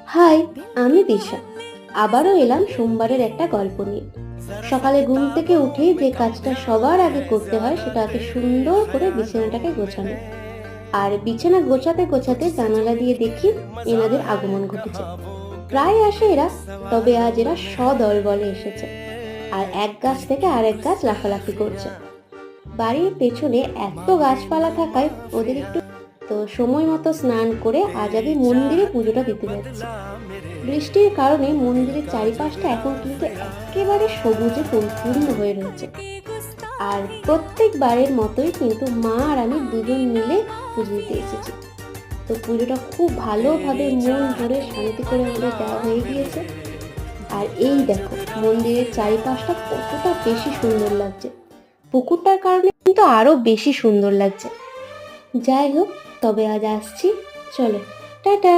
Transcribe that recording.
High, আমি দিশা। আবারও এলাম সোমবারের একটা গল্প নিয়ে। সকালে ঘুম থেকে উঠেই যে কাজটা সবার আগে করতে হয় সেটা হচ্ছে সুন্দর করে বিছানাটাকে গোছানো। আর বিছানা গোছাতে গোছাতে জানালা দিয়ে দেখি এনাদের আগমন ঘটেছে। প্রায় আসে এরা, তবে আজ এরা সদলবলে এসেছে। আর এক গাছ থেকে আরেক গাছ লাফালাফি করছে। বাড়ির পেছনে এত গাছপালা থাকায় ওদের একটু, তো সময় মতো স্নান করে আজ আমি মন্দিরে পুজোটা দিতে যাচ্ছি। বৃষ্টির কারণে মন্দিরের চারিপাশটা এখন কিন্তু একেবারে সবুজে পরিপূর্ণ হয়ে রয়েছে। আর প্রত্যেকবারের মতোই কিন্তু মা আর আমি দুজন মিলে পুজো দিতে এসেছি। তো পুজোটা খুব ভালোভাবে মন ভরে শান্তি করে আমাদের দেওয়া হয়ে গিয়েছে। আর এই দেখো মন্দিরের চারিপাশটা কতটা বেশি সুন্দর লাগছে। পুকুরটার কারণে কিন্তু আরো বেশি সুন্দর লাগছে। যাই হোক, তবে আজ আসছি, চলো, টাটা।